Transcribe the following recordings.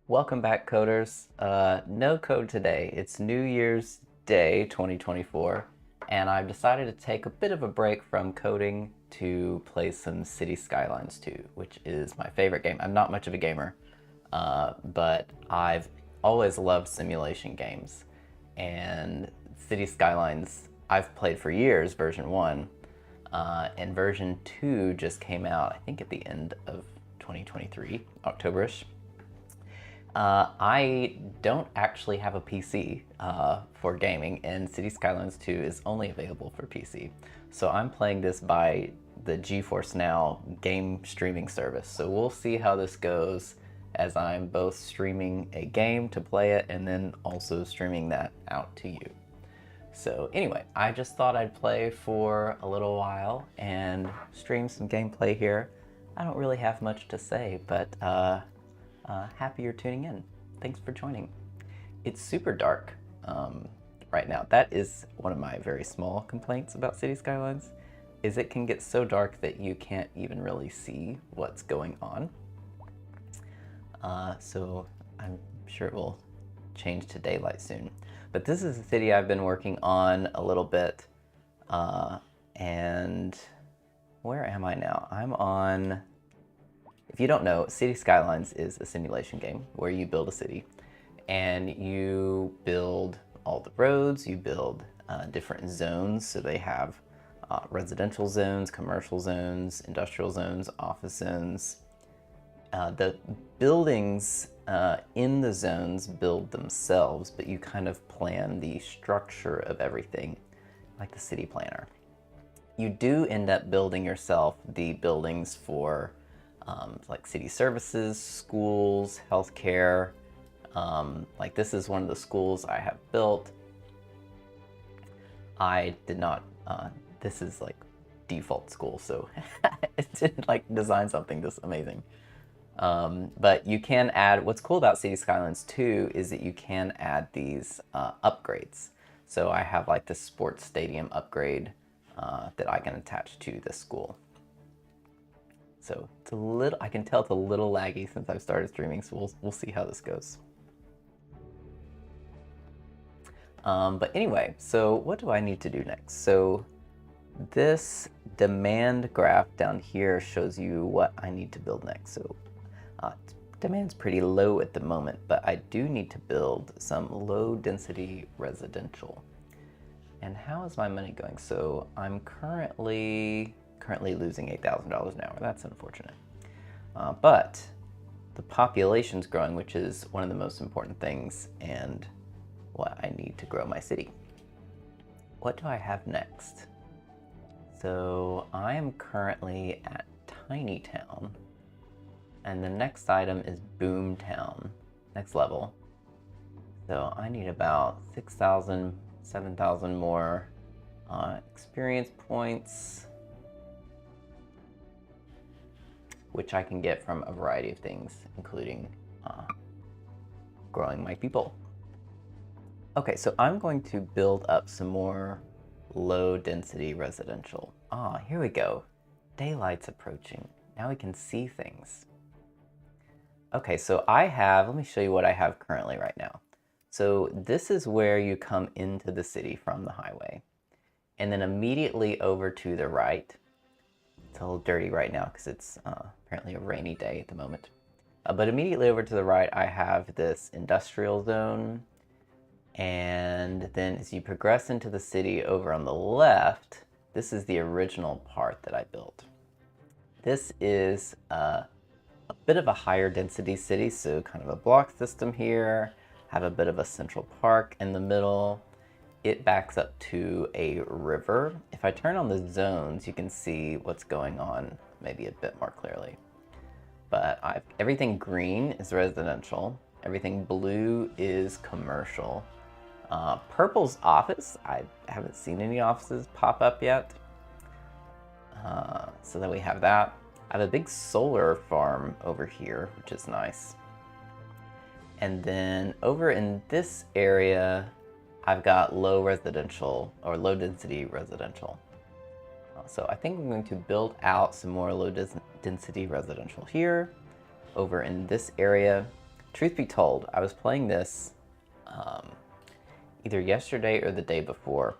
Welcome back, coders. No code today. It's New Year's Day 2024, and I've decided to take a bit of a break from coding to play some City Skylines 2, which is my favorite game. I'm not much of a gamer, but I've always loved simulation games. And City Skylines, I've played for years, version 1, and version 2 just came out, I think, at the end of 2023, October-ish. I don't actually have a PC for gaming, and City Skylines 2 is only available for PC. So I'm playing this by the GeForce Now game streaming service. So we'll see how this goes as I'm both streaming a game to play it and then also streaming that out to you. So anyway, I just thought I'd play for a little while and stream some gameplay here. I don't really have much to say, but happy you're tuning in. Thanks for joining. It's super dark right now. That is one of my very small complaints about City Skylines, is it can get so dark that you can't even really see what's going on. So I'm sure it will change to daylight soon. But this is a city I've been working on a little bit. And where am I now? I'm on... If you don't know, City Skylines is a simulation game where you build a city and you build all the roads, you build different zones. So they have residential zones, commercial zones, industrial zones, office zones. The buildings in the zones build themselves, but you kind of plan the structure of everything like the city planner. You do end up building yourself the buildings for like city services, schools, healthcare. Like this is one of the schools I have built. I did not, this is like default school, so it didn't like design something this amazing. But you can add, what's cool about City Skylines 2 is that you can add these upgrades. So I have like this sports stadium upgrade that I can attach to this school. So it's a little, I can tell it's a little laggy since I've started streaming, so we'll see how this goes. But anyway, so what do I need to do next? So this demand graph down here shows you what I need to build next. So demand's pretty low at the moment, but I do need to build some low density residential. And how is my money going? So I'm currently losing $8,000 an hour. That's unfortunate. But the population's growing, which is one of the most important things and what I need to grow my city. What do I have next? So I am currently at Tiny Town, and the next item is Boom Town, next level. So I need about 6,000, 7,000 more experience points, which I can get from a variety of things, including growing my people. Okay, so I'm going to build up some more low density residential. Here we go. Daylight's approaching. Now we can see things. Okay, so let me show you what I have currently right now. So this is where you come into the city from the highway. And then immediately over to the right, it's a little dirty right now because it's apparently a rainy day at the moment. But immediately over to the right, I have this industrial zone. And then as you progress into the city over on the left, this is the original part that I built. This is a bit of a higher density city, so kind of a block system here, have a bit of a central park in the middle. It backs up to a river. If I turn on the zones, you can see what's going on maybe a bit more clearly. But everything green is residential. Everything blue is commercial. Purple's office. I haven't seen any offices pop up yet. So then we have that. I have a big solar farm over here, which is nice. And then over in this area, I've got low residential or low density residential. So I think I'm going to build out some more low density residential here, over in this area, truth be told, I was playing this either yesterday or the day before,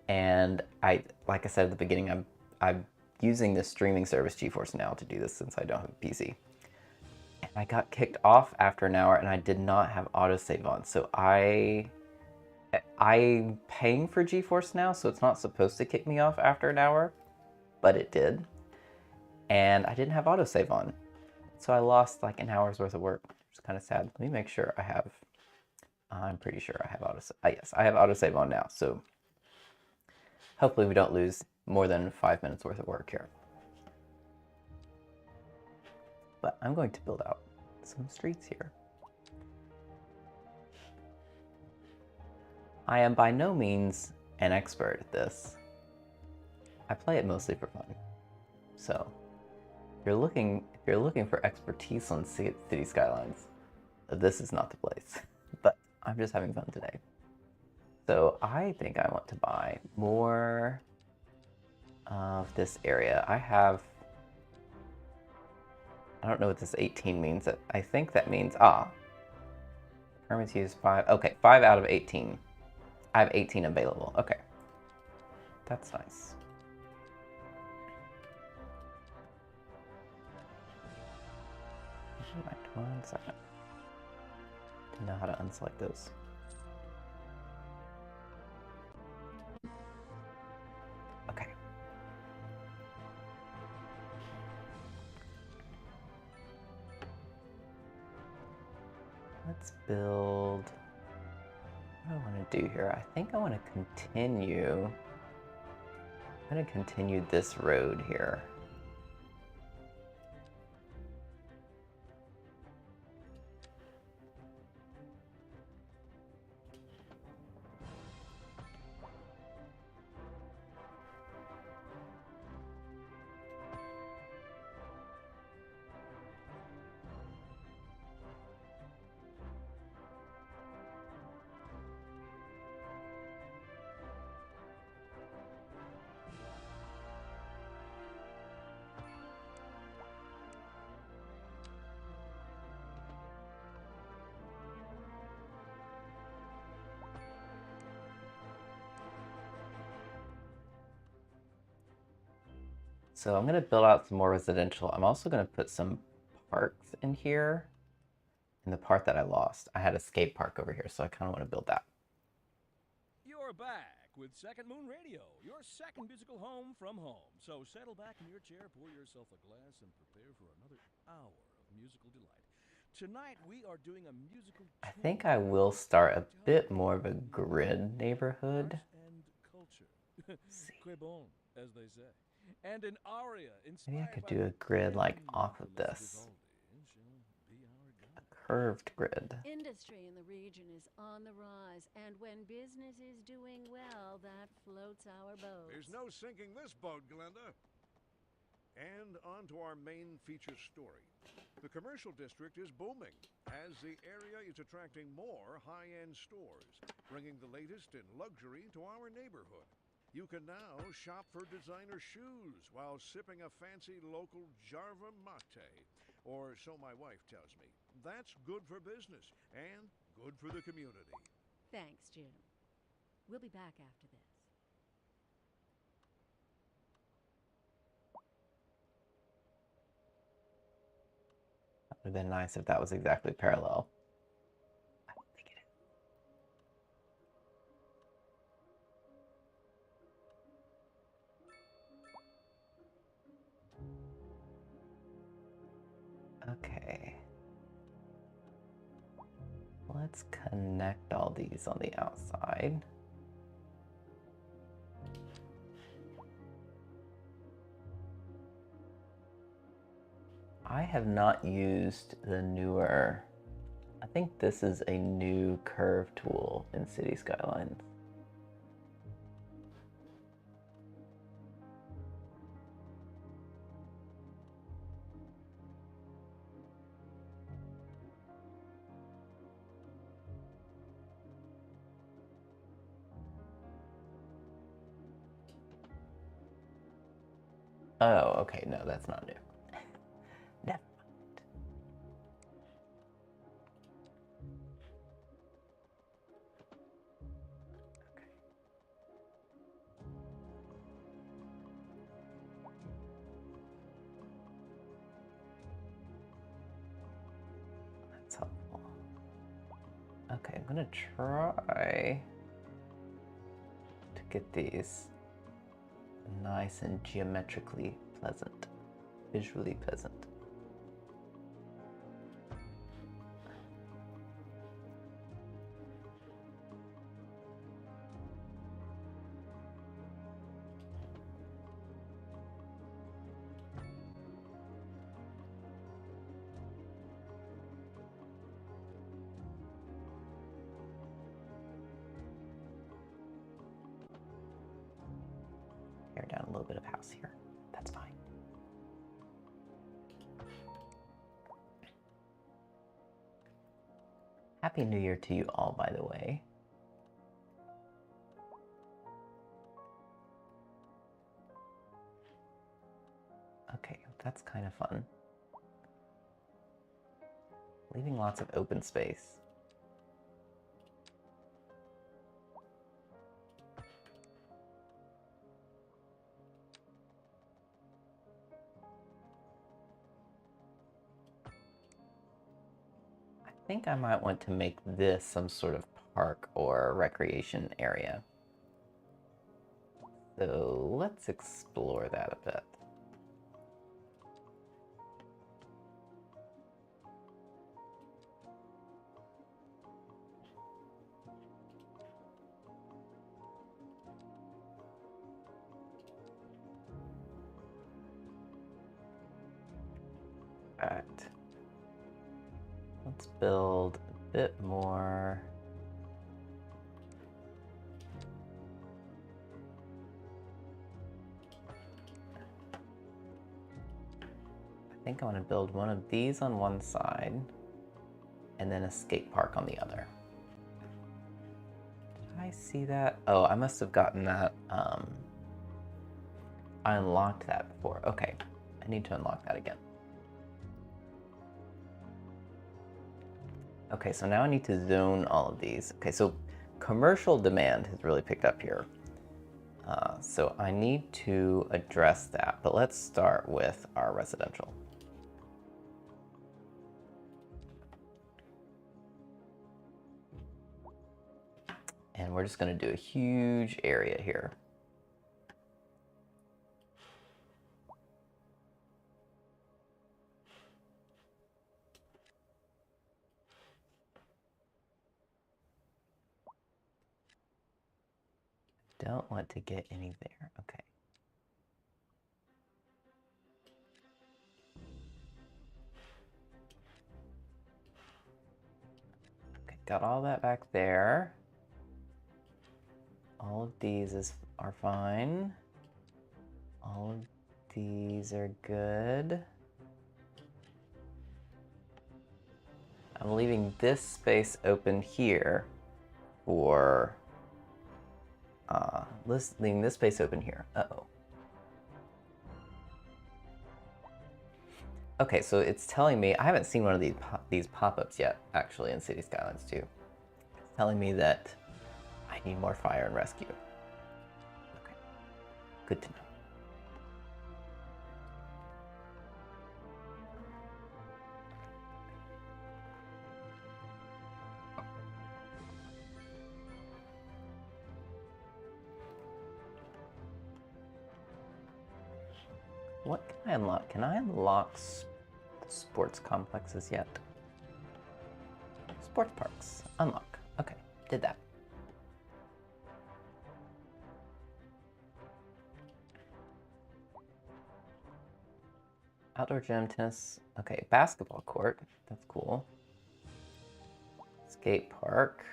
and like I said at the beginning, I'm using this streaming service GeForce Now to do this since I don't have a PC. And I got kicked off after an hour, and I did not have autosave on, so I'm paying for GeForce Now, so it's not supposed to kick me off after an hour, but it did. And I didn't have autosave on. So I lost like an hour's worth of work. It's kind of sad. Let me make sure I have, I'm pretty sure I have autosave. Yes, I have autosave on now. So hopefully we don't lose more than 5 minutes worth of work here. But I'm going to build out some streets here. I am by no means an expert at this. I play it mostly for fun. So if you're looking for expertise on City Skylines, this is not the place. But I'm just having fun today. So I think I want to buy more of this area. I don't know what this 18 means. I think that means, permits use 5. Okay, 5 out of 18. I have 18 available. Okay. That's nice. Wait 1 second. Didn't know how to unselect those. Okay. Let's build. What do I want to do here? I think I want to continue. I'm going to continue this road here. So I'm going to build out some more residential. I'm also going to put some parks in here. In the part that I lost, I had a skate park over here, so I kind of want to build that. You're back with Second Moon Radio, your second musical home from home. So settle back in your chair, pour yourself a glass, and prepare for another hour of musical delight. Tonight we are doing a musical tour. I think I will start a bit more of a grid neighborhood. And culture. Que bon, as they say. And an aria Maybe I could do a grid like off of this. A curved grid. Industry in the region is on the rise, and when business is doing well, that floats our boat. There's no sinking this boat, Glenda. And on to our main feature story. The commercial district is booming, as the area is attracting more high-end stores, bringing the latest in luxury to our neighborhood. You can now shop for designer shoes while sipping a fancy local Jarva mate. Or so my wife tells me. That's good for business and good for the community. Thanks, Jim. We'll be back after this. That would have been nice if that was exactly parallel. I don't think it is. Okay. Let's connect all these on the outside. I have not used the newer, I think this is a new curve tool in City Skylines. Oh, okay, no, that's not new. Never mind. Okay, I'm gonna try to get these nice and geometrically pleasant, visually pleasant. Tear down a little bit of house here. That's fine. Happy New Year to you all, by the way. Okay, that's kind of fun. Leaving lots of open space. I think I might want to make this some sort of park or recreation area. So let's explore that a bit. All right. Let's build a bit more. I think I want to build one of these on one side and then a skate park on the other. Did I see that? Oh, I must have gotten that. I unlocked that before. Okay, I need to unlock that again. Okay, so now I need to zone all of these. Okay, so commercial demand has really picked up here. So I need to address that, but let's start with our residential. And we're just gonna do a huge area here. Don't want to get any there. Okay. Okay, got all that back there. All of these are fine. All of these are good. I'm leaving this space open here for leaving this space open here. Uh-oh. Okay, so it's telling me, I haven't seen one of these pop-ups yet, actually, in City Skylines 2. It's telling me that I need more fire and rescue. Okay, good to know. What can I unlock? Can I unlock sports complexes yet? Sports parks. Unlock. Okay, did that. Outdoor gym, tennis. Okay, basketball court. That's cool. Skate park.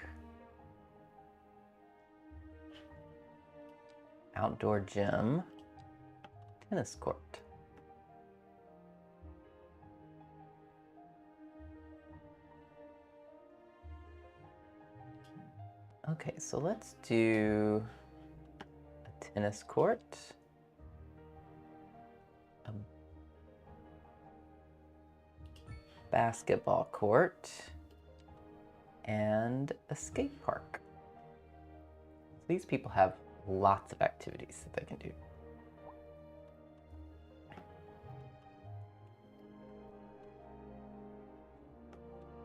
Outdoor gym. Tennis court. Okay, so let's do a tennis court, a basketball court, and a skate park. So these people have lots of activities that they can do.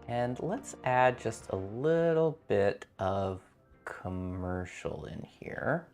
And let's add just a little bit of commercial in here.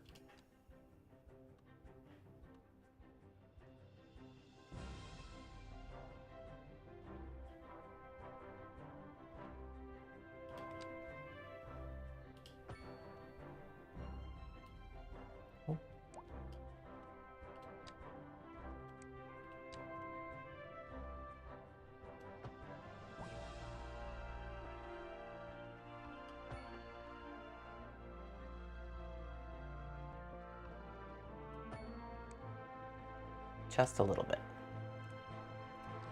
Just a little bit.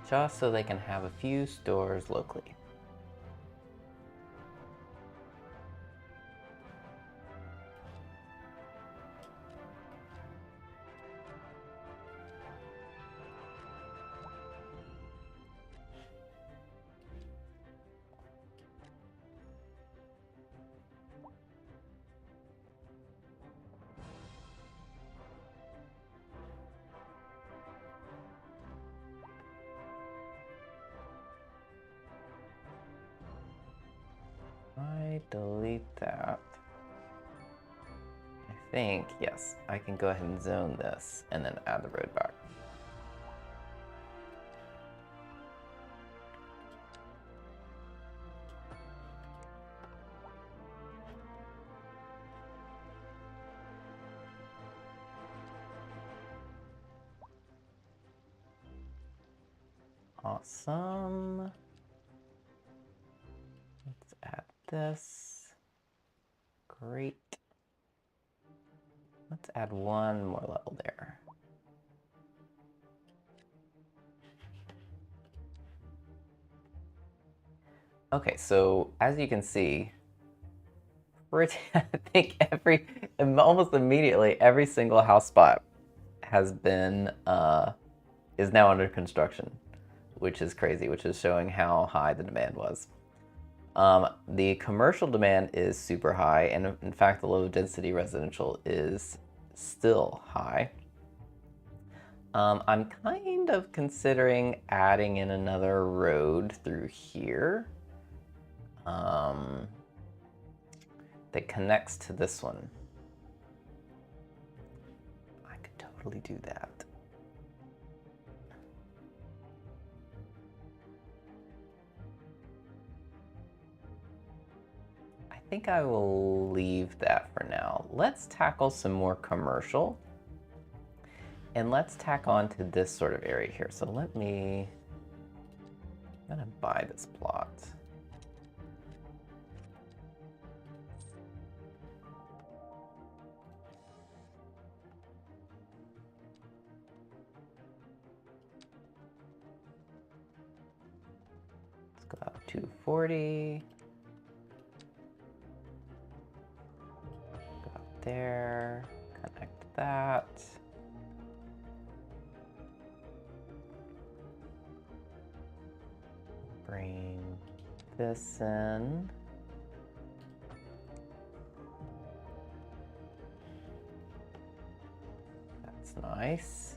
Just so they can have a few stores locally. I delete that. I think, yes, I can go ahead and zone this and then add the road back. Awesome. Let's add this. Great. Let's add one more level there. Okay, so as you can see, I think almost immediately, every single house spot has been, is now under construction, which is crazy, which is showing how high the demand was. The commercial demand is super high, and in fact, the low density residential is still high. I'm kind of considering adding in another road through here that connects to this one. I could totally do that. I think I will leave that for now. Let's tackle some more commercial. And let's tack on to this sort of area here. So I'm gonna buy this plot. Let's go up 240. Go up there, connect that. Bring this in. That's nice.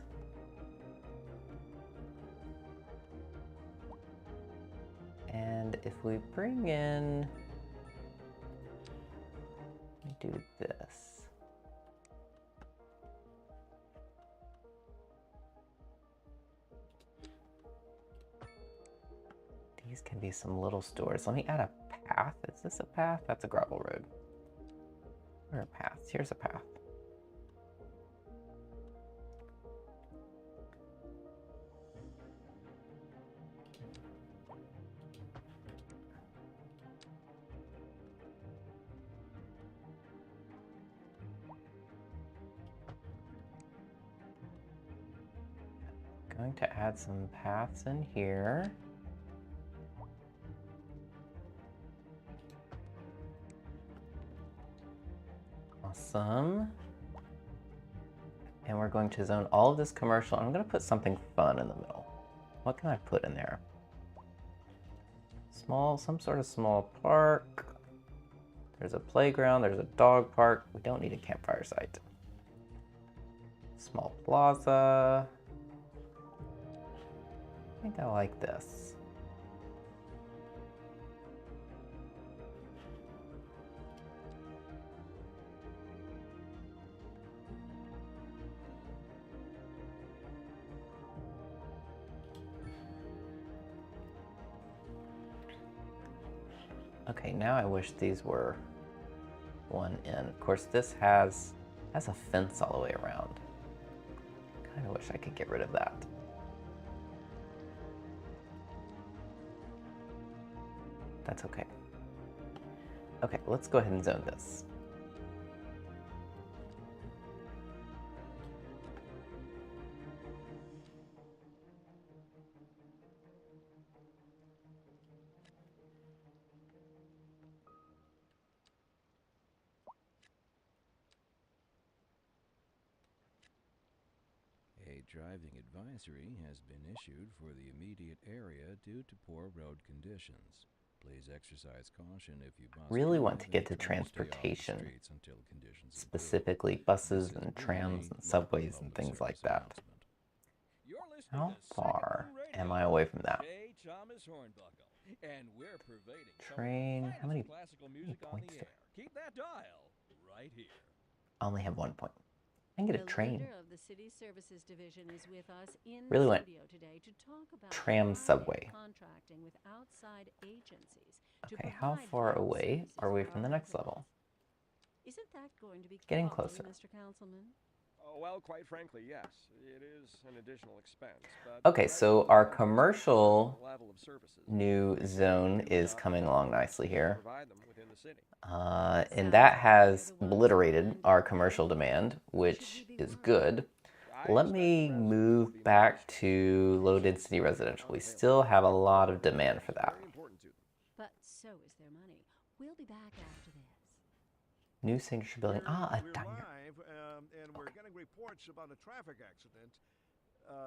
And if we bring in, do this. These can be some little stores. Let me add a path. Is this a path? That's a gravel road. Where are paths? Here's a path. Going to add some paths in here. Awesome. And we're going to zone all of this commercial. I'm going to put something fun in the middle. What can I put in there? Some sort of small park. There's a playground, there's a dog park. We don't need a campfire site. Small plaza. I think I like this. Okay, now I wish these were one in. Of course, this has a fence all the way around. Kind of wish I could get rid of that. That's okay. Okay, let's go ahead and zone this. A driving advisory has been issued for the immediate area due to poor road conditions. Please exercise caution if you must Really want drive to get and to try to stay off the transportation, streets until conditions improve. specifically This buses is and a trams and local subways and public things like service that. announcement. You're listening How to Second far Moon Radio. am I away from that? J. Thomas Hornbuckle, and we're pervading some of the Train, how many finest classical music on points the do air. Keep that dial right here. I only have 1 point. I can get a The train. leader of the City Services Division is with us in Really the want studio today to talk about tram high-end subway. contracting with outside agencies to Okay, how provide far health away services are we for from the our next residents. level? Isn't that going to be Getting costly, closer. Mr. Councilman? Oh, well, quite frankly, yes. It is an additional expense. But Okay, so our commercial level of services new zone is coming along nicely here. provide them within the city. And that has obliterated our commercial demand, which is good. Let me move back to low density residential. We still have a lot of demand for that. Very important to them. But so is their money. We'll be back after this. New signature building. Ah, a We're diner. live, and we're getting reports about a traffic accident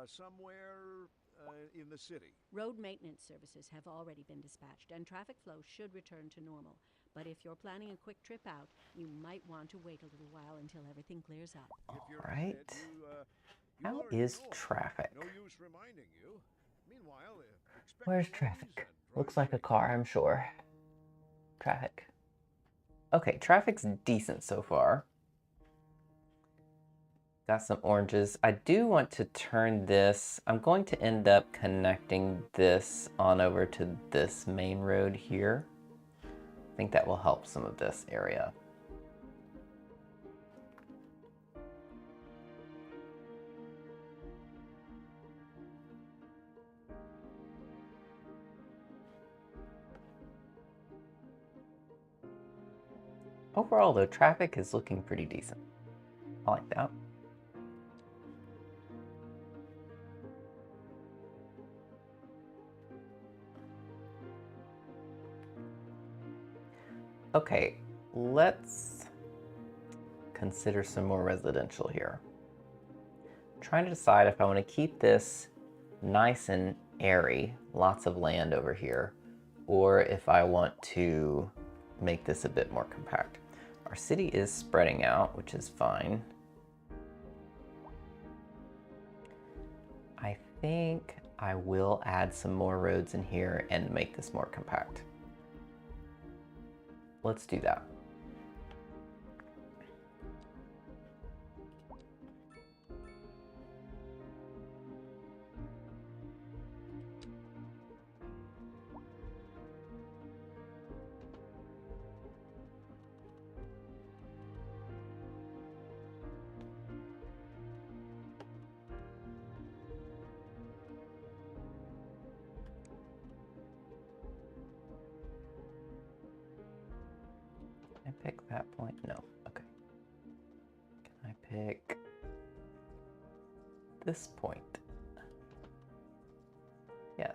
somewhere in the city. Road maintenance services have already been dispatched, and traffic flow should return to normal. But if you're planning a quick trip out, you might want to wait a little while until everything clears up. If you're Alright. headed, you How already is know. traffic? No use reminding you. Meanwhile, expect Where's delays traffic? and Looks drive like a safely. car, I'm sure. Traffic. Okay, traffic's decent so far. Got some oranges. I do want to turn this. I'm going to end up connecting this on over to this main road here. I think that will help some of this area. Overall, though, traffic is looking pretty decent. I like that. Okay, let's consider some more residential here. I'm trying to decide if I want to keep this nice and airy, lots of land over here, or if I want to make this a bit more compact. Our city is spreading out, which is fine. I think I will add some more roads in here and make this more compact. Let's do that. Can I pick that point? No. Okay. Can I pick this point? Yes.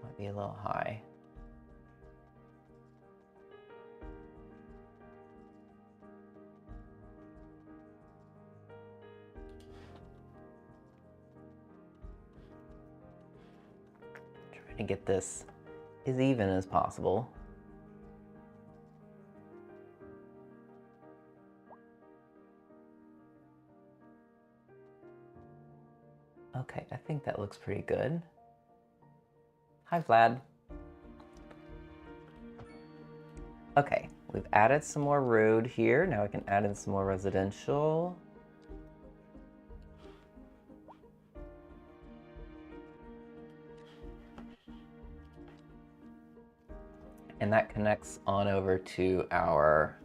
Might be a little high. Trying to get this as even as possible. Okay, I think that looks pretty good. Hi, Vlad. Okay, we've added some more road here. Now we can add in some more residential. and that connects on over to our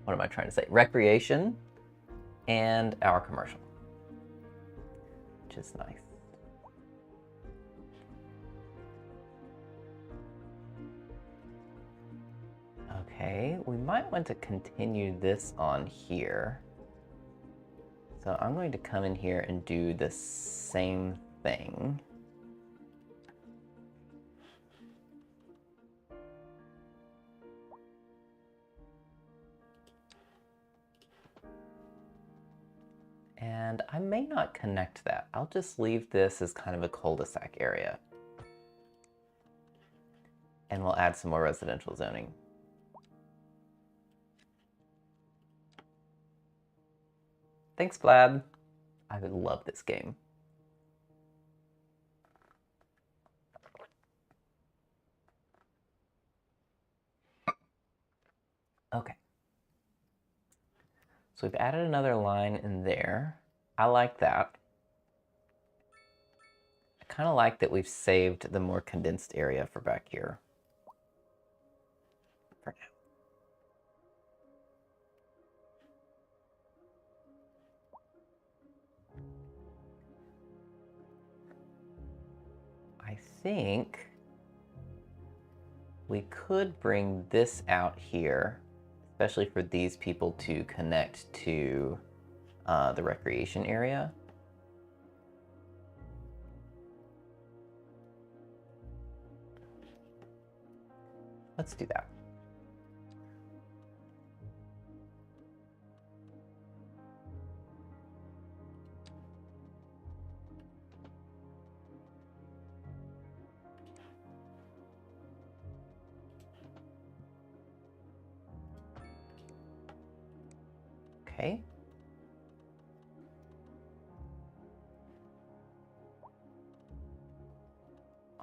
what am I trying to say? Recreation and our commercial, which is nice. Okay, we might want to continue this on here. So I'm going to come in here and do the same thing. And I may not connect that. I'll just leave this as kind of a cul-de-sac area. And we'll add some more residential zoning. Thanks, Vlad. I would love this game. Okay. So we've added another line in there. I like that. I kind of like that we've saved the more condensed area for back here. For now. I think we could bring this out here, especially for these people to connect to the recreation area. Let's do that. Okay.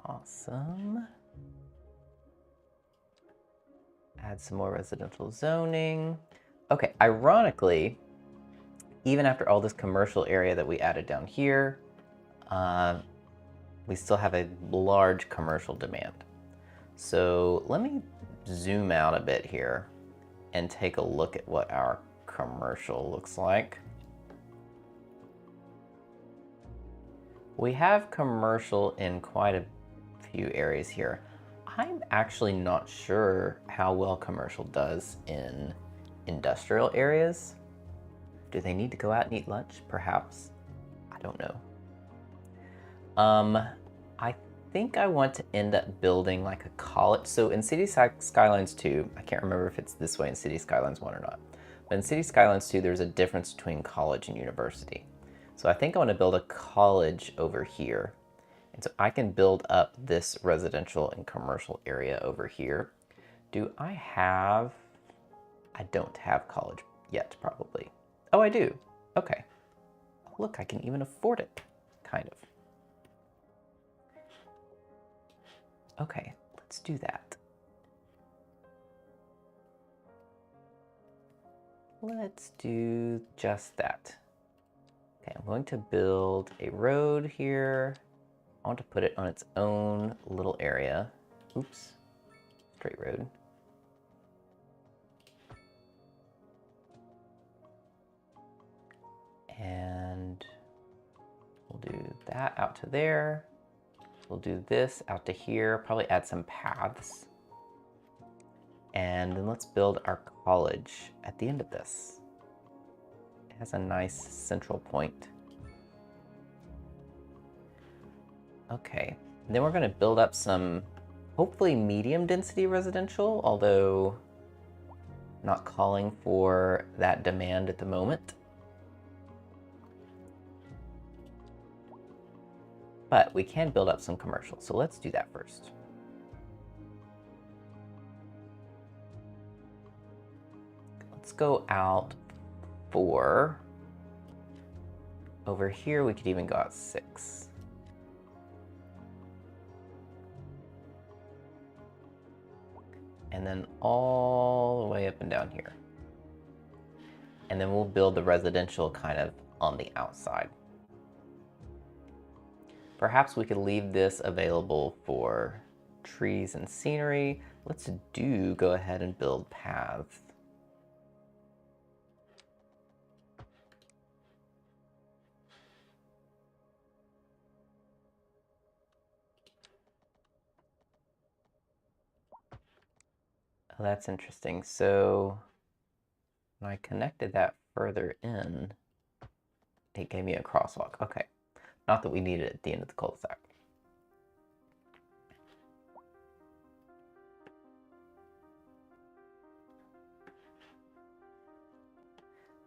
Awesome. Add some more residential zoning. Okay, ironically, even after all this commercial area that we added down here, we still have a large commercial demand. So let me zoom out a bit here and take a look at what our commercial looks like. We have commercial in quite a few areas here. I'm actually not sure how well commercial does in industrial areas. Do they need to go out and eat lunch? Perhaps. I don't know. I think I want to end up building like a college. So in Skylines 2, I can't remember if it's this way in City Skylines 1 or not, but in City Skylines 2, there's a difference between college and university. So I think I want to build a college over here. And so I can build up this residential and commercial area over here. Do I have... I don't have college yet, probably. Oh, I do. Okay. Look, I can even afford it, kind of. Okay, let's do that. Let's do just that. Okay, I'm going to build a road here. I want to put it on its own little area. Oops, straight road. And we'll do that out to there. We'll do this out to here, probably add some paths. And then let's build our college at the end of this. It has a nice central point. Okay, and then we're gonna build up some, hopefully medium density residential, although not calling for that demand at the moment. But we can build up some commercial, so let's do that first. Let's go out 4. Over here, we could even go out 6. And then all the way up and down here. And then we'll build the residential kind of on the outside. Perhaps we could leave this available for trees and scenery. Let's go ahead and build paths. Oh, that's interesting. So when I connected that further in, it gave me a crosswalk. Okay. Not that we need it at the end of the cul-de-sac.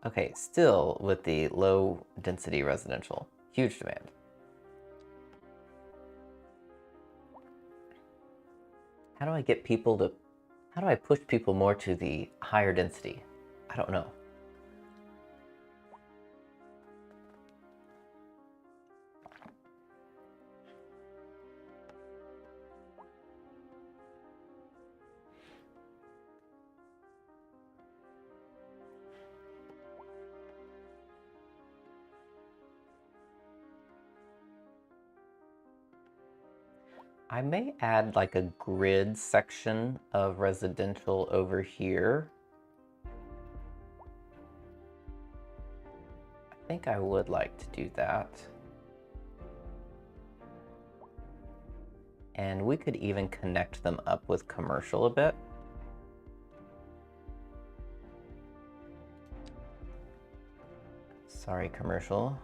Okay, still with the low density residential. Huge demand. How do I get people to... How do I push people more to the higher density? I don't know. I may add like a grid section of residential over here. I think I would like to do that. And we could even connect them up with commercial a bit. Sorry, commercial.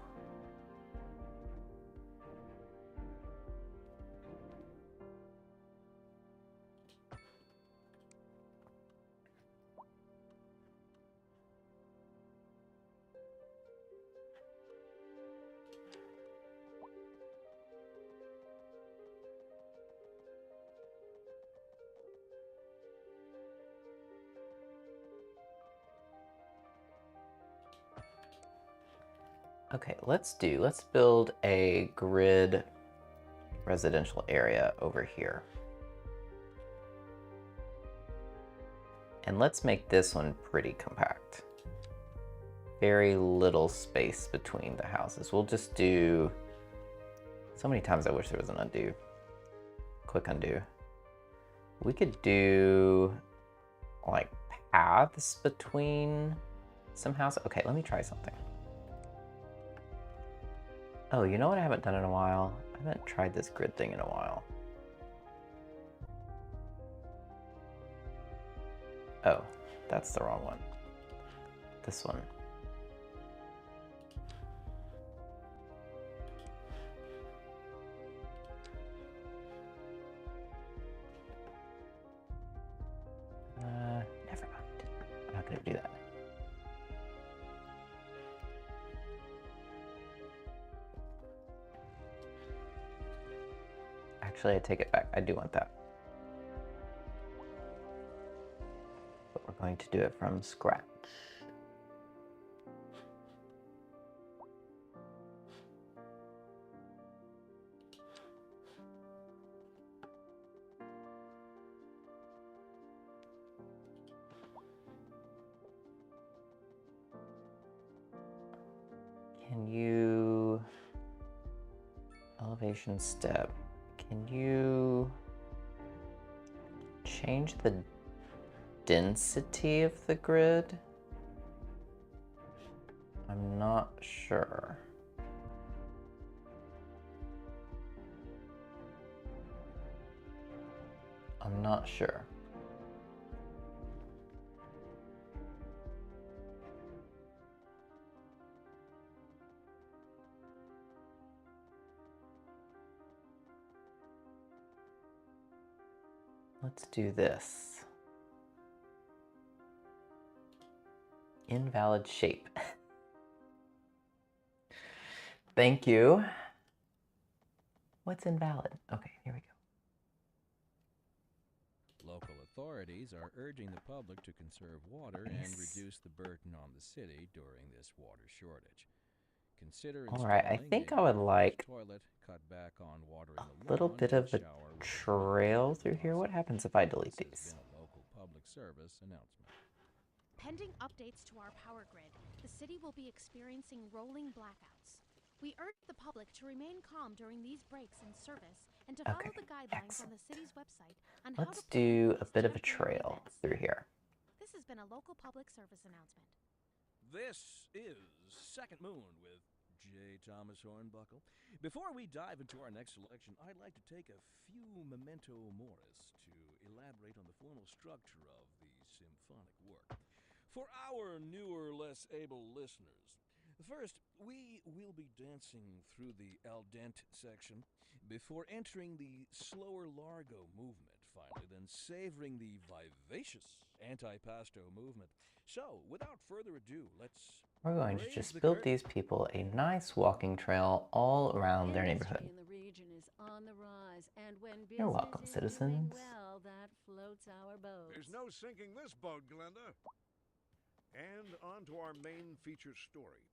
Okay, let's build a grid residential area over here. And let's make this one pretty compact. Very little space between the houses. We'll just do... So many times I wish there was an undo. Quick undo. We could do like paths between some houses. Okay, let me try something. Oh, you know what I haven't done in a while? I haven't tried this grid thing in a while. Oh, that's the wrong one. This one. Never mind. I'm not gonna do that. Actually, I take it back. I do want that. But we're going to do it from scratch. Can you... Elevation step. Can you change the density of the grid? I'm not sure. I'm not sure. Let's do this. Invalid shape. Thank you. What's invalid? Okay, here we go. Local authorities are urging the public to conserve water and reduce the burden on the city during this water shortage. Consider All right, I installing think a I would large like toilet, cut back on watering a the little lawn, bit and of a shower with trail through here. What happens if I delete This has these? been a local public service announcement. Pending updates to our power grid, the city will be experiencing rolling blackouts. We urge the public to remain calm during these breaks in service and to follow Okay, the guidelines on excellent. the city's website on how Let's to plan do a these bit of a temporary trail events. through here. This has been a local public service announcement. This is Second Moon with J. Thomas Hornbuckle. Before we dive into our next selection, I'd like to take a few memento moris to elaborate on the formal structure of the symphonic work. For our newer, less able listeners, first, we will be dancing through the al dente section before entering the slower largo movement, finally, then savoring the vivacious antipasto movement. So, without further ado, let's We're going to raise just the build curtain. these people a nice walking trail all around their Industry neighborhood. in the region is on the rise, and when business You're welcome, is citizens. doing well, that floats our boats. There's no sinking this boat, Glenda. And on to our main feature story.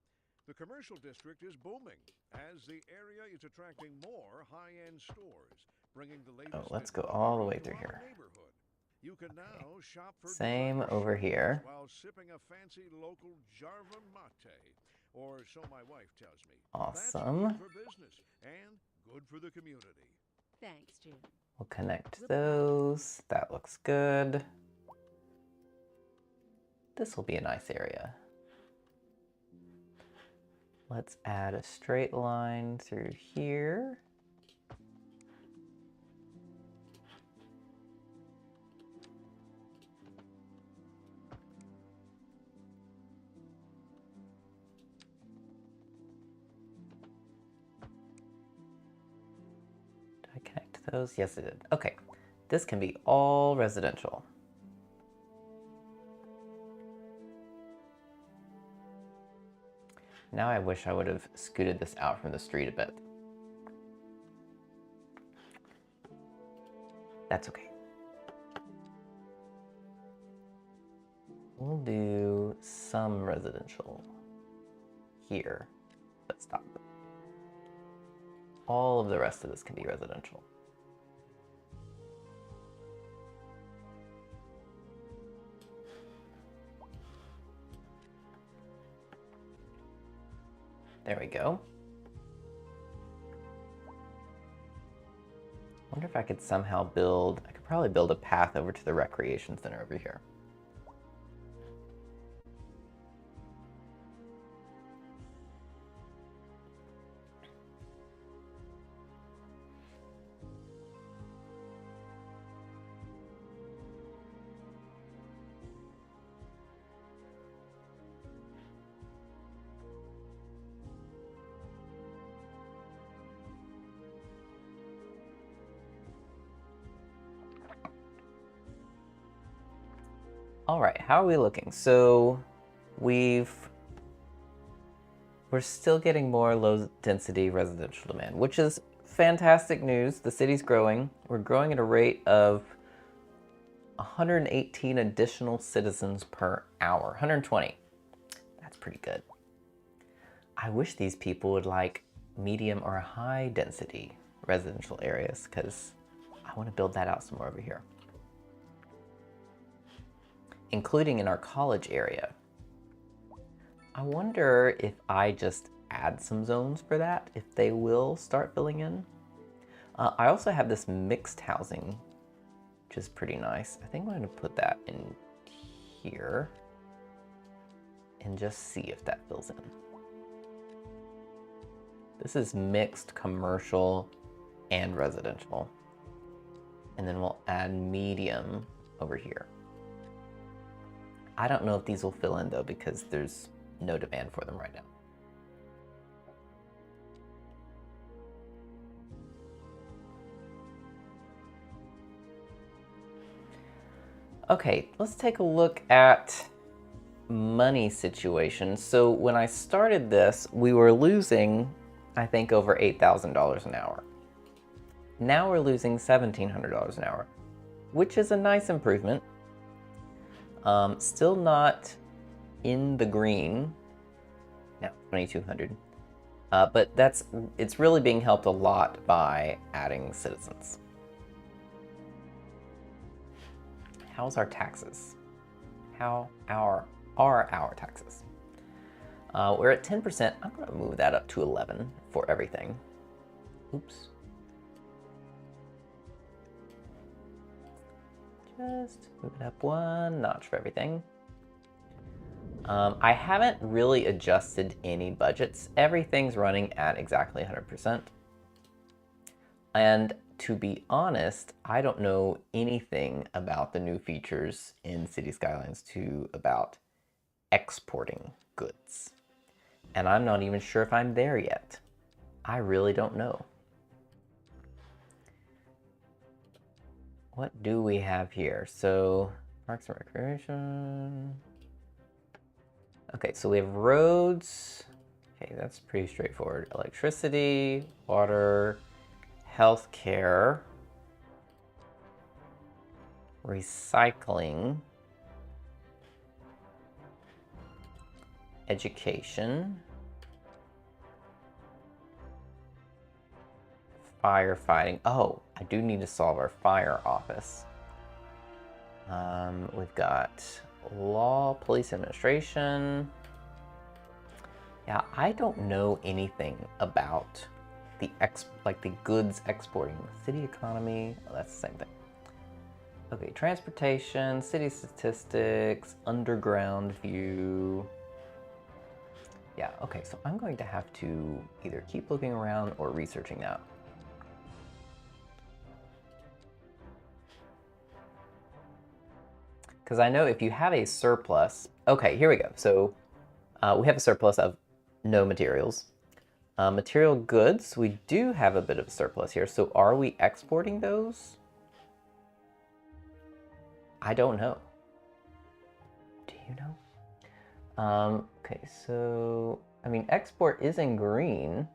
The commercial district is booming as the area is attracting more high-end stores, bringing the latest Oh, let's in go all the luxury way to through our here. neighborhood. You can now shop for Same designer over shoes here. while sipping a fancy local Jarva mate, or so my wife tells me. Awesome. That's good for business and good for the community. Thanks, Jim. We'll connect those. That looks good. This will be a nice area. Let's add a straight line through here. Did I connect those? Yes, I did. Okay, this can be all residential. Now I wish I would have scooted this out from the street a bit. That's okay. We'll do some residential here, but stop. All of the rest of this can be residential. There we go. I wonder if I could somehow build, I could probably build a path over to the recreation center over here. All right, how are we looking? So we're still getting more low density residential demand, which is fantastic news. The city's growing. We're growing at a rate of 118 additional citizens per hour, 120. That's pretty good. I wish these people would like medium or high density residential areas because I want to build that out some more over here, including in our college area. I wonder if I just add some zones for that, if they will start filling in. I also have this mixed housing, which is pretty nice. I think I'm going to put that in here and just see if that fills in. This is mixed commercial and residential. And then we'll add medium over here. I don't know if these will fill in though, because there's no demand for them right now. Okay, let's take a look at money situation. So when I started this, we were losing, I think, over $8,000 an hour. Now we're losing $1,700 an hour, which is a nice improvement. Still not in the green. Now, 2,200. But it's really being helped a lot by adding citizens. How's our taxes? How are our taxes? We're at 10%. I'm going to move that up to 11 for everything. Oops. Just move it up one notch for everything. I haven't really adjusted any budgets. Everything's running at exactly 100%. And to be honest, I don't know anything about the new features in City Skylines 2 about exporting goods. And I'm not even sure if I'm there yet. I really don't know. What do we have here? So, Parks and Recreation. Okay, so we have roads. Okay, that's pretty straightforward. Electricity, water, healthcare, recycling, education, firefighting. Oh, I do need to solve our fire office. We've got law, police administration. Yeah, I don't know anything about the the goods exporting. City economy, oh, that's the same thing. Okay, transportation, city statistics, underground view. Yeah, okay, so I'm going to have to either keep looking around or researching that. Because I know if you have a surplus, okay, here we go. So we have a surplus of no materials. Material goods, we do have a bit of a surplus here. So are we exporting those? I don't know. Do you know? Okay, so, I mean, export is in green.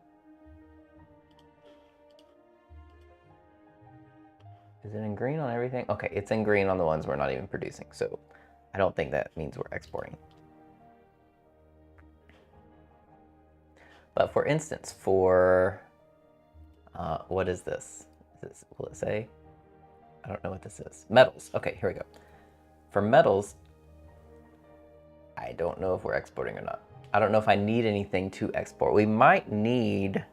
Is it in green on everything? Okay, it's in green on the ones we're not even producing, so I don't think that means we're exporting. But for instance, for, what is this? Will it say? I don't know what this is. Metals. Okay, here we go. For metals, I don't know if we're exporting or not. I don't know if I need anything to export. We might need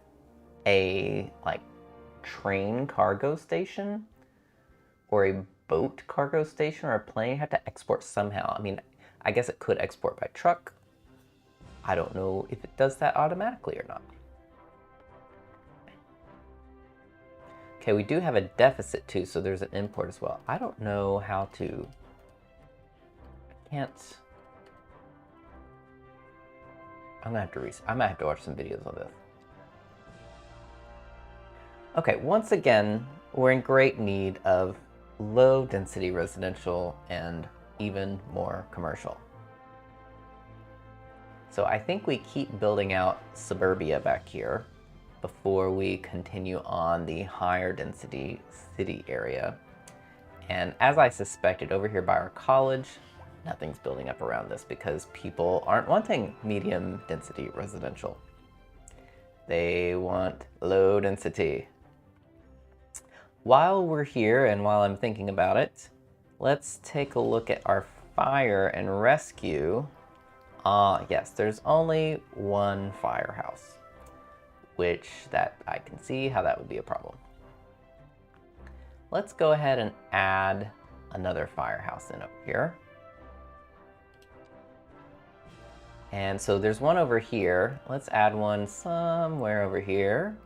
a, like, train cargo station or a boat cargo station or a plane. Have to export somehow. I mean, I guess it could export by truck. I don't know if it does that automatically or not. Okay, we do have a deficit too, so there's an import as well. I don't know how to... I can't... I might have to watch some videos of this. Okay, once again, we're in great need of low density residential and even more commercial. So I think we keep building out suburbia back here before we continue on the higher density city area. And as I suspected, over here by our college, nothing's building up around this because people aren't wanting medium density residential. They want low density. While we're here and while I'm thinking about it, let's take a look at our fire and rescue. Yes, there's only one firehouse, which that I can see how that would be a problem. Let's go ahead and add another firehouse in over here. And so there's one over here. Let's add one somewhere over here.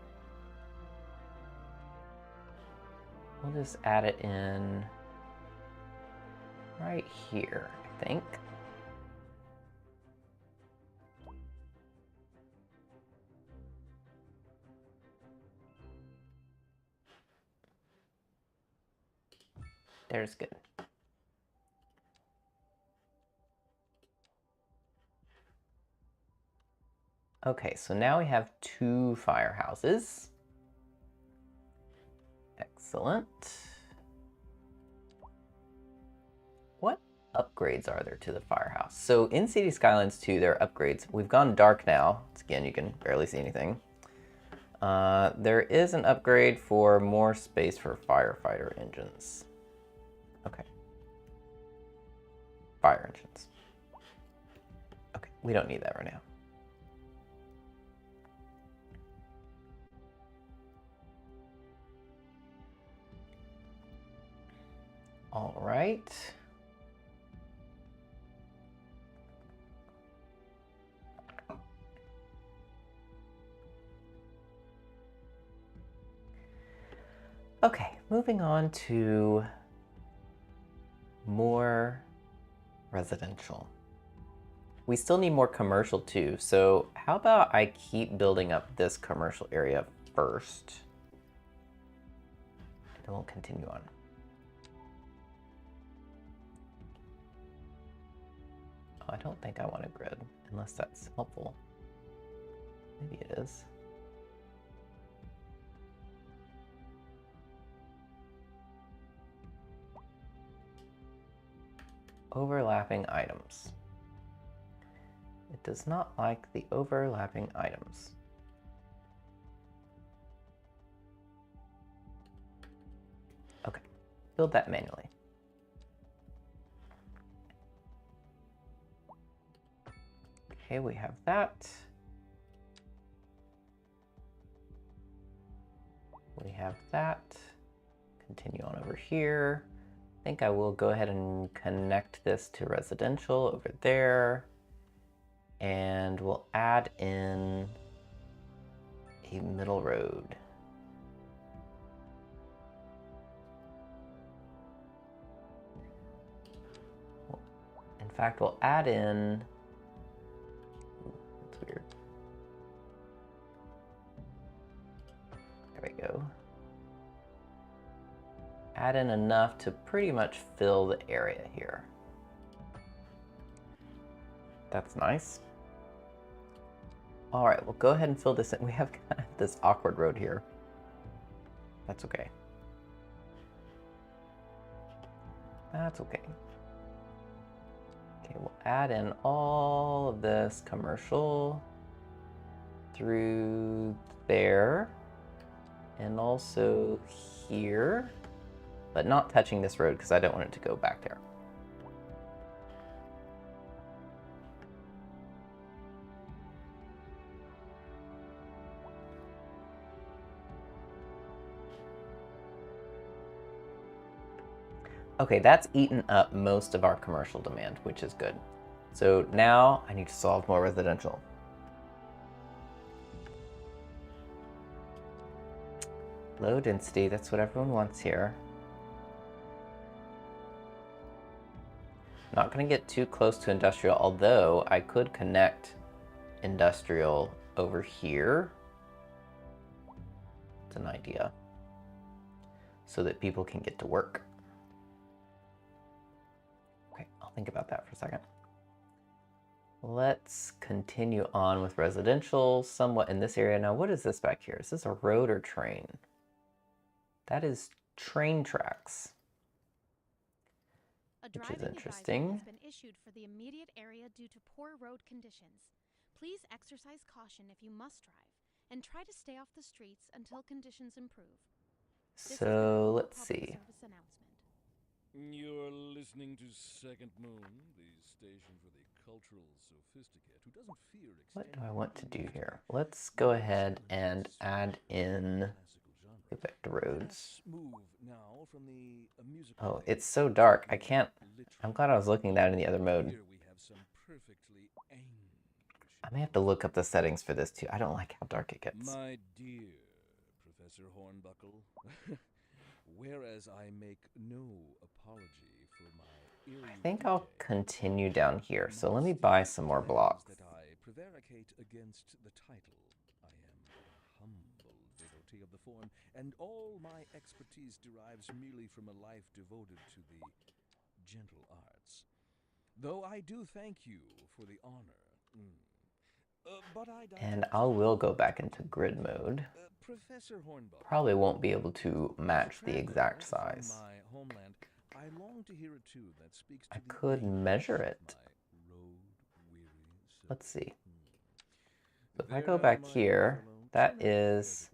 We'll just add it in right here, I think. There's good. Okay, so now we have 2 firehouses. Excellent. What upgrades are there to the firehouse? So in City Skylines 2, there are upgrades. We've gone dark now. Again, you can barely see anything. There is an upgrade for more space for firefighter engines. Okay. Fire engines. Okay, we don't need that right now. All right. Okay, moving on to more residential. We still need more commercial too, so how about I keep building up this commercial area first, and then we'll continue on. Oh, I don't think I want a grid, unless that's helpful. Maybe it is. Overlapping items. It does not like the overlapping items. Okay, build that manually. Okay, we have that. We have that. Continue on over here. I think I will go ahead and connect this to residential over there. And we'll add in a middle road. In fact, we'll add in, that's weird. There we go. Add in enough to pretty much fill the area here. That's nice. All right, we'll go ahead and fill this in. We have kind of this awkward road here. That's okay. That's okay. Okay, we'll add in all of this commercial through there and also here, but not touching this road because I don't want it to go back there. Okay, that's eaten up most of our commercial demand, which is good. So now I need to solve more residential. Low density, that's what everyone wants here. Not gonna get too close to industrial, although I could connect industrial over here. It's an idea. So that people can get to work. I'll think about that for a second. Let's continue on with residential somewhat in this area. Now, what is this back here? Is this a road or train? That is train tracks, which is interesting. Has been issued for the immediate area due to poor road conditions. Please exercise caution if you must drive, and try to stay off the streets until conditions improve. So let's see. You're listening to Second Moon, the station for the cultural sophisticate who doesn't fear. What do I want to do here? Let's go ahead and add in, go back to roads. Oh, it's so dark. I can't, I'm glad I was looking at that in the other mode. I may have to look up the settings for this too. I don't like how dark it gets. My dear Professor Hornbuckle, whereas I make no apology for my I think I'll continue down here. So let me buy some more blocks. That I prevaricate against the title. I am a humble devotee of the form, and all my expertise derives merely from a life devoted to the gentle arts. Though I do thank you for the honor. And I will go back into grid mode. Professor Hornbuckle, Probably won't be able to match the exact size. my homeland, I long to hear a tune that speaks to I the could anguish measure of it. my road-weary soul. Let's see. So if I go back here, that is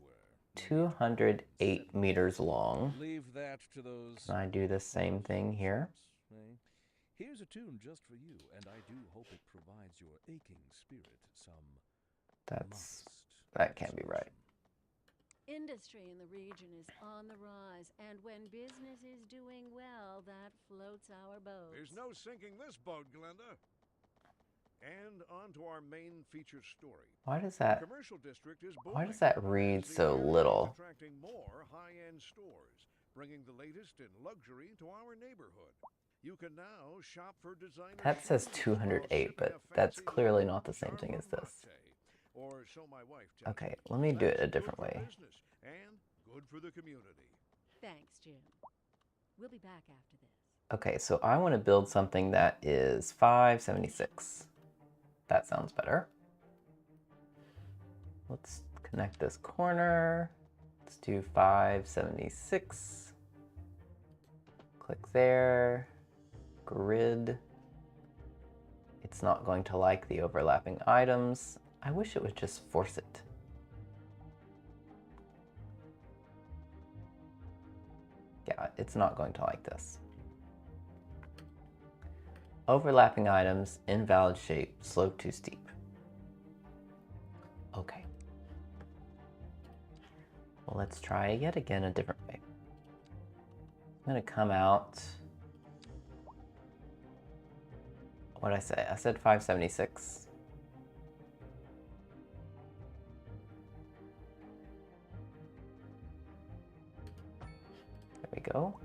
208 meters long. Leave that to those. Can I do the same thing here? Here's a tune just for you, and I do hope it provides your aching spirit some That can't be right. Industry in the region is on the rise, and when business is doing well, that floats our boat. There's no sinking this boat, Glenda. And on to our main feature story. Why does The that commercial district is booming. why does that read as the so area is little? attracting more high-end stores, bringing the latest in luxury to our neighborhood. You can now shop for designer That says shoes while 208, sipping but a that's fancy clearly latte not the same thing as Starbucks this. latte. Or so my wife tells Okay, me. let me do it That's a different good for way. business and good for the community. Thanks, Jim. We'll be back after this. Okay, so I want to build something that is 576. That sounds better. Let's connect this corner. Let's do 576. Click there. Grid. It's not going to like the overlapping items. I wish it would just force it. Yeah, it's not going to like this. Overlapping items, invalid shape, slope too steep. Okay. Well, let's try yet again a different way. I'm gonna come out. What did I say? I said 576. There we go.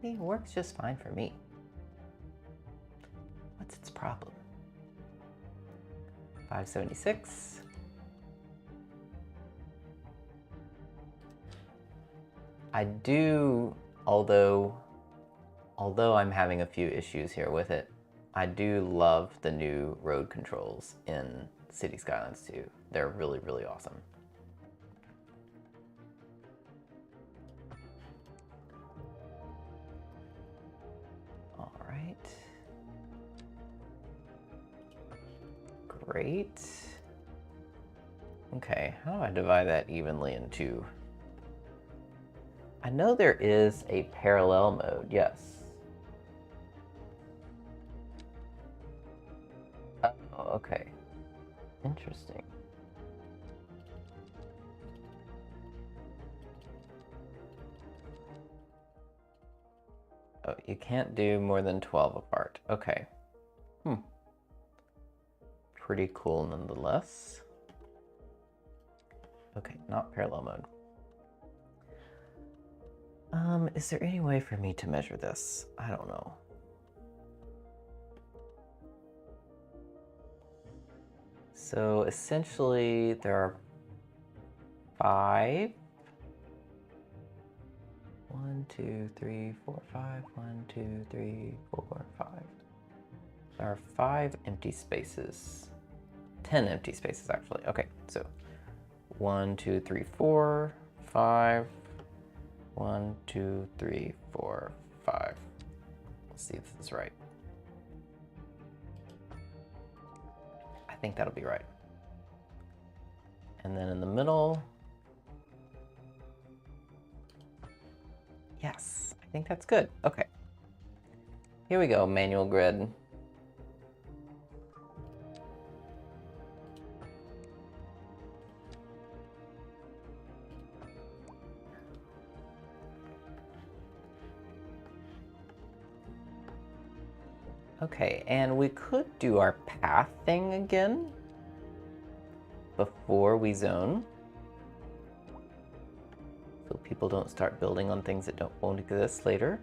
See, it works just fine for me. What's its problem? 576. I do, although I'm having a few issues here with it, I do love the new road controls in City Skylines 2. They're really, really awesome. All right. Great. Okay, how do I divide that evenly in two? I know there is a parallel mode, yes. Oh, okay. Interesting. Oh, you can't do more than 12 apart. Okay. Pretty cool nonetheless. Okay, not parallel mode. Is there any way for me to measure this? I don't know. So essentially there are 5. 1, 2, 3, 4, 5. 1, 2, 3, 4, 5. There are 5 empty spaces. 10 empty spaces actually. Okay, so 1, 2, 3, 4, 5. 1, 2, 3, 4, 5. Let's see if this is right. I think that'll be right. And then in the middle, yes, I think that's good. Okay. Here we go, manual grid. Okay, and we could do our path thing again before we zone, so people don't start building on things that won't exist later.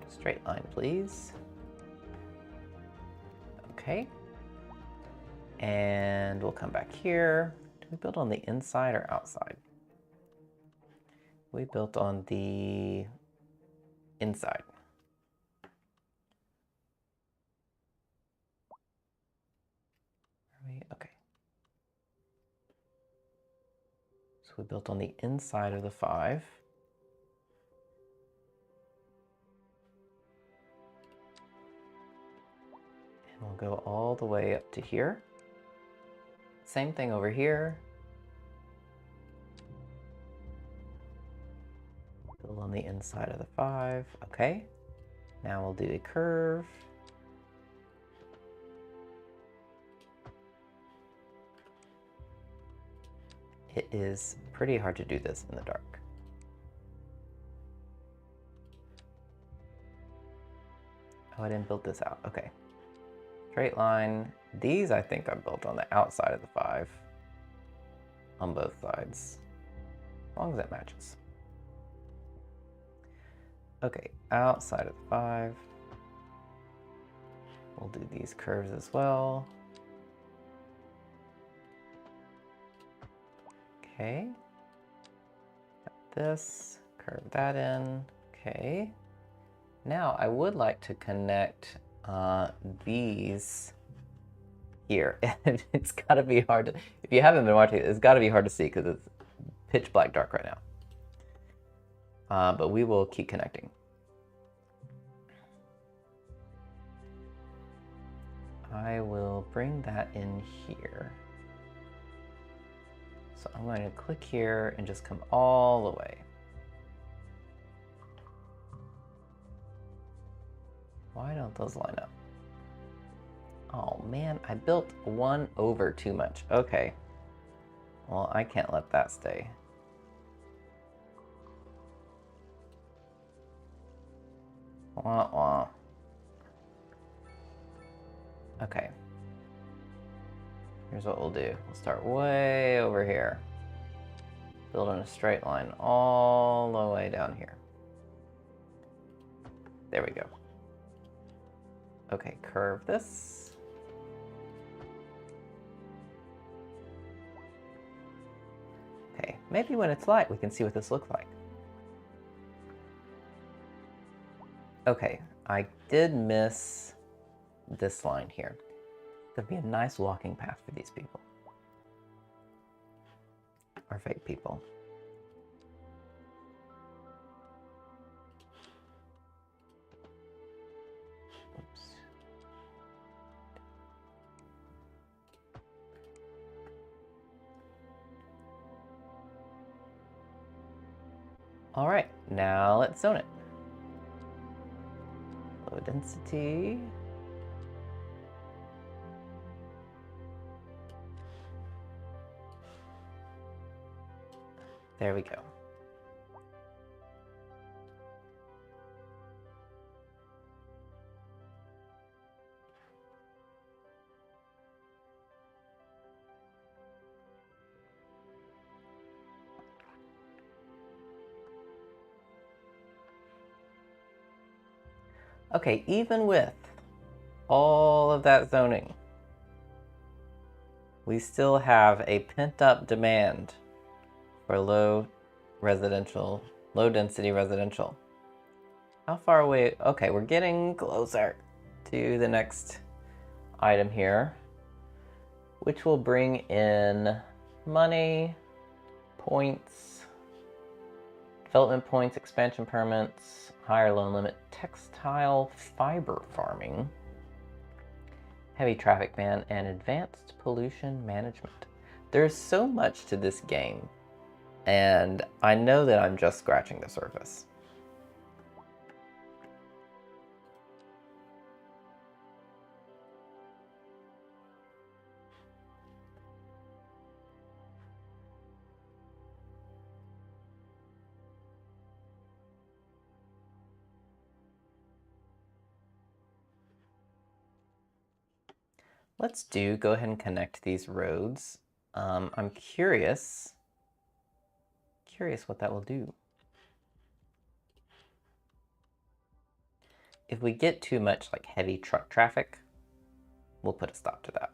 Straight line, please. Okay. And we'll come back here. Do we build on the inside or outside? We built on the inside. Are we? Okay. So we built on the inside of the 5. And we'll go all the way up to here. Same thing over here. inside of the 5. Okay. Now we'll do a curve. It is pretty hard to do this in the dark. Oh, I didn't build this out. Okay. Straight line. These, I think, I built on the outside of the 5. On both sides. As long as it matches. Okay, outside of the 5. We'll do these curves as well. Okay. Got this. Curve that in. Okay. Now I would like to connect these here. And it's gotta be hard to, if you haven't been watching it, it's gotta be hard to see because it's pitch black dark right now. But we will keep connecting. I will bring that in here. So I'm going to click here and just come all the way. Why don't those line up? Oh man, I built 1 over too much. Okay. Well, I can't let that stay. Wah wah. Okay. Here's what we'll do. We'll start way over here. Build in a straight line all the way down here. There we go. Okay, curve this. Okay, maybe when it's light we can see what this looks like. Okay, I did miss this line here. Could be a nice walking path for these people. Or fake people. Oops. All right, now let's zone it. Low density. There we go. Okay, even with all of that zoning, we still have a pent-up demand for low density residential. How far away? Okay, we're getting closer to the next item here, which will bring in money, points, development points, expansion permits, higher loan limit, textile fiber farming, heavy traffic ban, and advanced pollution management. There's so much to this game, and I know that I'm just scratching the surface. Let's go ahead and connect these roads. I'm curious what that will do. If we get too much like heavy truck traffic, we'll put a stop to that.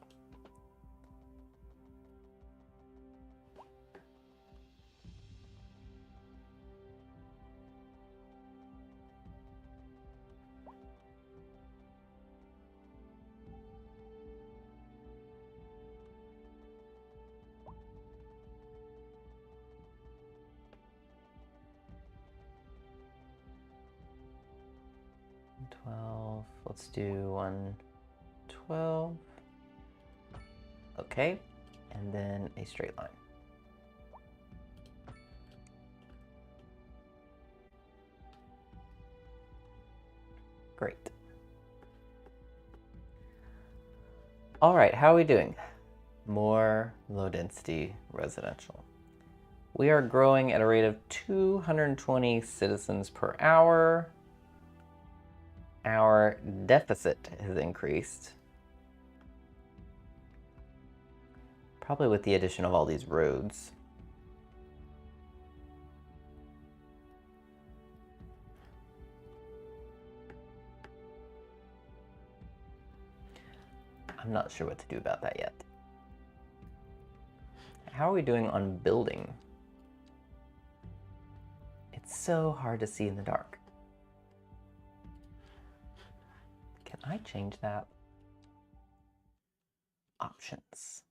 Let's do 112. Okay, and then a straight line. Great. All right, how are we doing? More low density residential. We are growing at a rate of 220 citizens per hour. Our deficit has increased. Probably with the addition of all these roads. I'm not sure what to do about that yet. How are we doing on building? It's so hard to see in the dark. Can I change that? Options.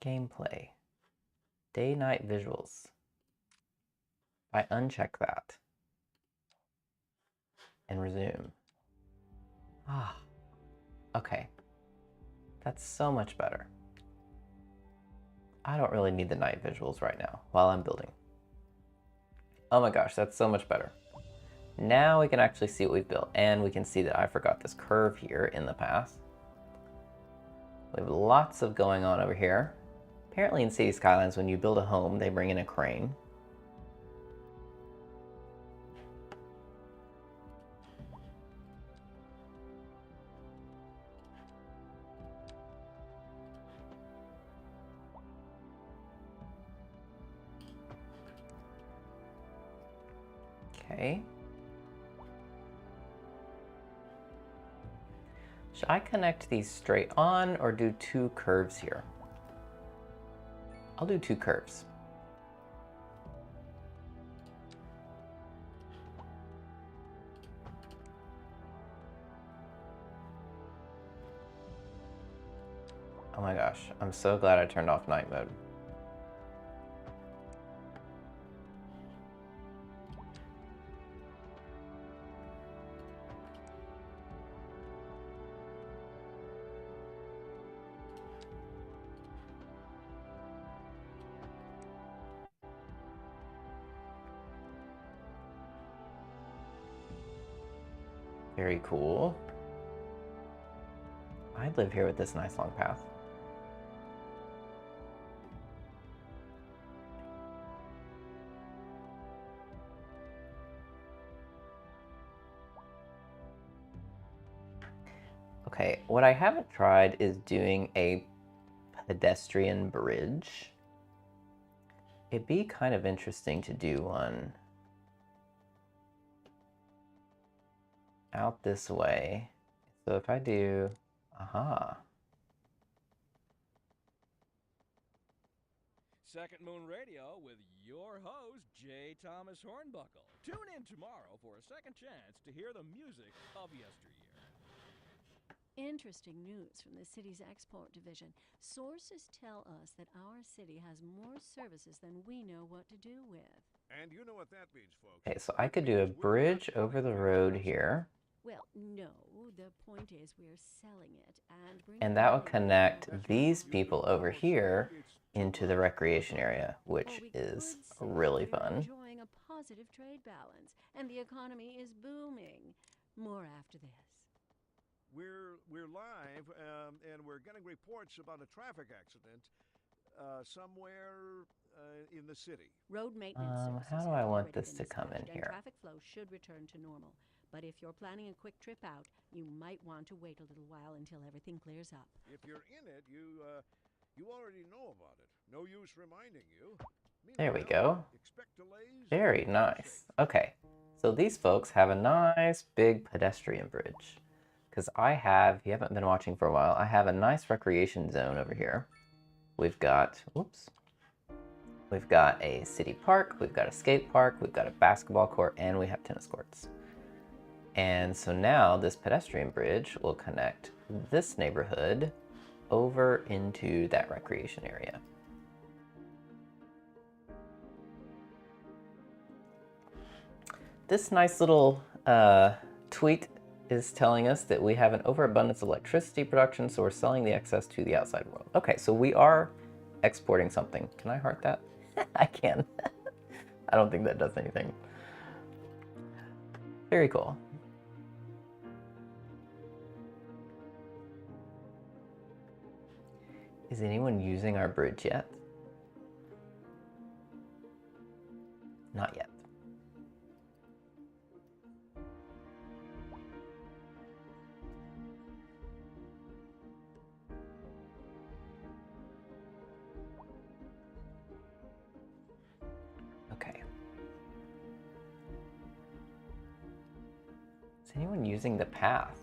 Gameplay. Day-night visuals. I uncheck that and resume. Ah, okay. That's so much better. I don't really need the night visuals right now while I'm building. Oh my gosh, that's so much better. Now we can actually see what we've built, and we can see that I forgot this curve here in the path. We have lots of going on over here. Apparently in City Skylines, when you build a home, they bring in a crane. Okay. Should I connect these straight on or do two curves here? I'll do two curves. Oh my gosh, I'm so glad I turned off night mode. Very cool. I'd live here with this nice long path. Okay, what I haven't tried is doing a pedestrian bridge. It'd be kind of interesting to do one out this way. So if I do, aha. Second Moon Radio with your host, J. Thomas Hornbuckle. Tune in tomorrow for a second chance to hear the music of yesteryear. Interesting news from the city's export division. Sources tell us that our city has more services than we know what to do with. And you know what that means, folks. Okay, so I could do a bridge over the road here. Well, no, the point is we're selling it and bringing And that would it connect over. these people over here into the recreation area, which Or we is could say really we're fun. enjoying a positive trade balance, and the economy is booming. More after this. We're live, and we're getting reports about a traffic accident somewhere in the city. Road maintenance services how do have I want already this been to come in dispatched, and here? traffic flow should return to normal. But if you're planning a quick trip out, you might want to wait a little while until everything clears up. If you're in it, you already know about it. No use reminding you. There we Meanwhile, go. expect delays. Very nice. Okay, so these folks have a nice big pedestrian bridge. Because I have, if you haven't been watching for a while, I have a nice recreation zone over here. We've got, whoops. We've got a city park, we've got a skate park, we've got a basketball court, and we have tennis courts. And so now this pedestrian bridge will connect this neighborhood over into that recreation area. This nice little tweet is telling us that we have an overabundance of electricity production, so we're selling the excess to the outside world. Okay, so we are exporting something. Can I heart that? I can. I don't think that does anything. Very cool. Is anyone using our bridge yet? Not yet. Okay. Is anyone using the path?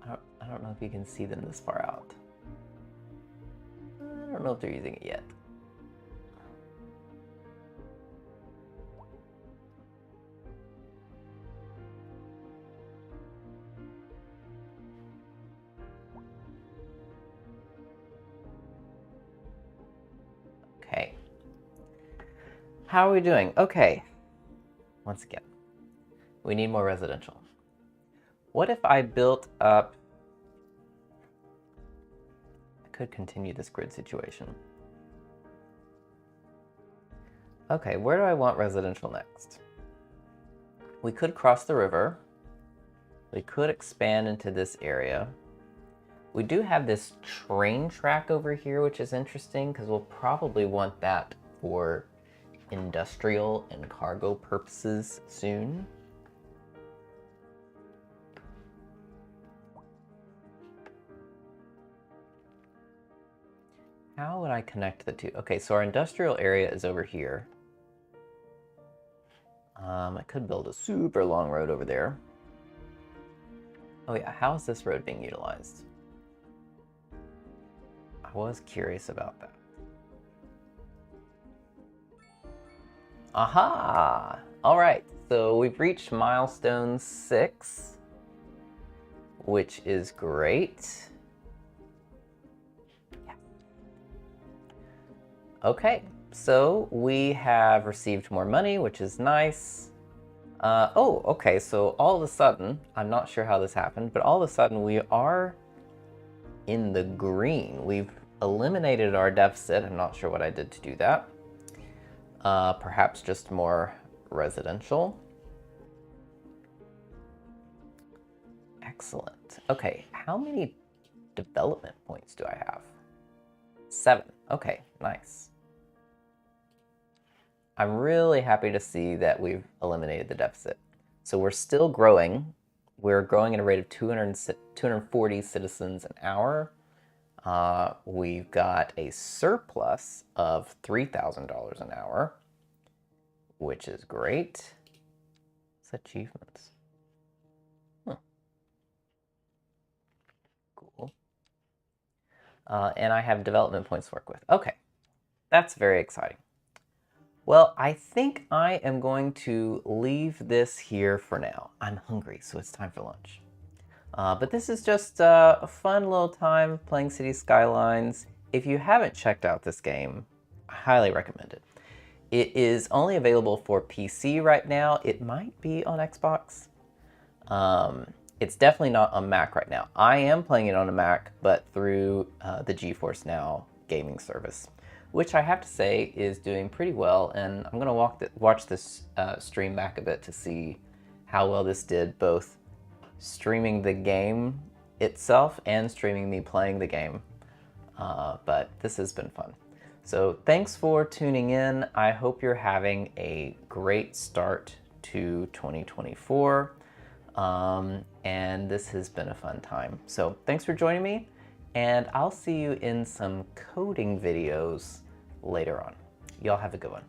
I don't know if you can see them this far out. I don't know if they're using it yet. Okay. How are we doing? Okay. Once again, we need more residential. What if I built up... I could continue this grid situation. Okay, where do I want residential next? We could cross the river. We could expand into this area. We do have this train track over here, which is interesting because we'll probably want that for industrial and cargo purposes soon. How would I connect the two? Okay, so our industrial area is over here. I could build a super long road over there. Oh yeah, how is this road being utilized? I was curious about that. Aha! All right, so we've reached milestone 6, which is great. Yeah. Okay, so we have received more money, which is nice. Oh, okay, so all of a sudden, I'm not sure how this happened, but all of a sudden we are in the green. We've eliminated our deficit. I'm not sure what I did to do that. Perhaps just more residential. Excellent. Okay, how many development points do I have? 7. Okay, nice. I'm really happy to see that we've eliminated the deficit. So we're still growing. We're growing at a rate of 240 citizens an hour. We've got a surplus of $3,000 an hour, which is great. It's achievements. Cool. And I have development points to work with. Okay, that's very exciting. Well, I think I am going to leave this here for now. I'm hungry, so it's time for lunch. But this is just a fun little time playing City Skylines. If you haven't checked out this game, I highly recommend it. It is only available for PC right now. It might be on Xbox. It's definitely not on Mac right now. I am playing it on a Mac, but through the GeForce Now gaming service, which I have to say is doing pretty well. And I'm gonna watch this stream back a bit to see how well this did, both streaming the game itself and streaming me playing the game. But this has been fun. So thanks for tuning in. I hope you're having a great start to 2024. And this has been a fun time. So thanks for joining me, and I'll see you in some coding videos later on. Y'all have a good one.